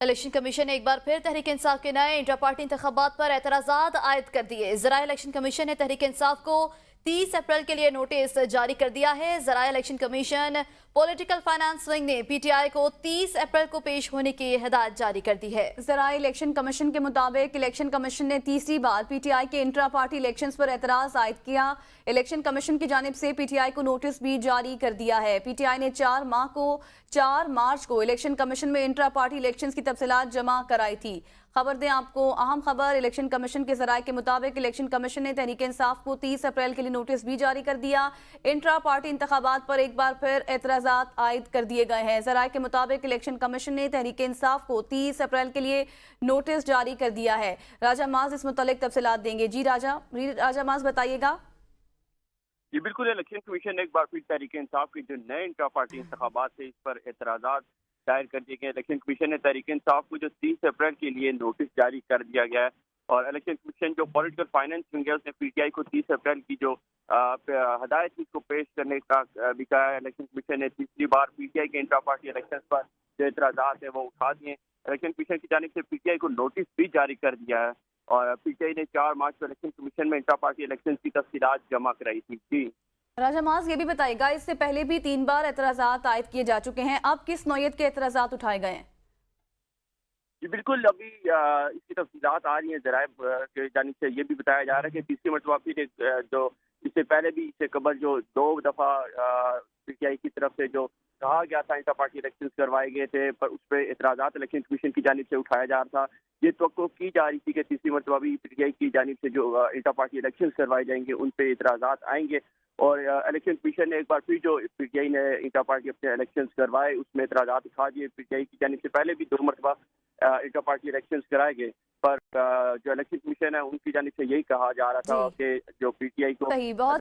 Election commission ने एक बार फिर तहरीक इंसाफ के नए इंट्रा पार्टी इंतखाबात पर एतराजात आयद कर दिए। ज़राए इलेक्शन कमीशन ने तहरीक इंसाफ को 30 अप्रैल के लिए नोटिस जारी कर दिया है। ज़राए election commission political finance wing ने पीटीआई को 30 अप्रैल को पेश होने की हिदायत जारी कर दी है। ज़राए इलेक्शन कमीशन के मुताबिक इलेक्शन कमीशन ने तीसरी बार पीटीआई के इंट्रा पार्टी इलेक्शंस पर एतराज आयद किया। इलेक्शन कमीशन की जानिब से पीटीआई को नोटिस भी जारी कर दिया है। पीटीआई ने 4 मार्च को इलेक्शन कमीशन में इंट्रा पार्टी इलेक्शंस की तफसीलात जमा कराई थी। खबर दें आपको, अहम खबर इलेक्शन कमीशन के जराये के मुताबिक इलेक्शन कमीशन ने तहरीक इंसाफ को 30 अप्रैल के लिए नोटिस भी जारी कर दिया। इंट्रा पार्टी इंतखाबात पर एक बार फिर एतराजात आयद कर दिए गए हैं। जराये के मुताबिक इलेक्शन कमीशन ने तहरीक इंसाफ को 30 अप्रैल के लिए नोटिस जारी कर दिया है। राजा माज इस मुतालिक तफसीलात देंगे। जी राजा माज बताइएगा। जी बिल्कुल, इलेक्शन कमीशन ने एक बार फिर तहरीक इंसाफ के जो नए इंट्रा पार्टी इंतखाबात थे इस पर एतराजात दायर कर दिए गए। इलेक्शन कमीशन ने तहरीक इंसाफ को जो 30 अप्रैल के लिए नोटिस जारी कर दिया गया है और इलेक्शन कमीशन जो पॉलिटिकल फाइनेंस विंग है उसने पीटीआई को 30 अप्रैल की जो हदायत थी उसको पेश करने का भी कहा है। इलेक्शन कमीशन ने तीसरी बार पीटीआई के इंट्रा पार्टी इलेक्शन पर जो एतराजात है वो उठा दिए। इलेक्शन कमीशन की जानिब से पीटीआई को नोटिस भी जारी कर दिया है और पीटीआई ने 4 मार्च को इलेक्शन कमीशन में इंट्रा पार्टी इलेक्शन की तफसीलात जमा कराई थी। जी राजा माज ये भी बताएगा, इससे पहले भी 3 बार एतराजात आयद किए जा चुके हैं, अब किस नौयत के एतराजात उठाए गए हैं? जी बिल्कुल, अभी इसकी तफसीलात आ रही हैं। ज़राए की जानिब से ये भी बताया जा रहा है कि तीसरी मरतबा फिर जो इससे पहले भी इससे कबल जो 2 दफ़ा पीटीआई की तरफ से जो कहा गया था इंटर पार्टी इलेक्शन करवाए गए थे पर उस पर एतराज़ात इलेक्शन कमीशन की जानिब से उठाया जा रहा था। ये तवक्को की जा रही थी कि तीसरी मरतबा भी पीटीआई की जानिब से जो इंटर पार्टी इलेक्शन करवाए जाएंगे उन पर एतराज़ात आएंगे और इलेक्शन कमीशन ने एक बार फिर जो पीटीआई ने इंटर पार्टी अपने इलेक्शन करवाए उसमें एतराज़ात उठा दिए। पीटीआई की जानिब से पहले भी 2 मरतबा इंटर पार्टी इलेक्शन कराए गए पर जो इलेक्शन कमीशन है उनकी जानिब से यही कहा जा रहा था कि जो पीटीआई को सही बहुत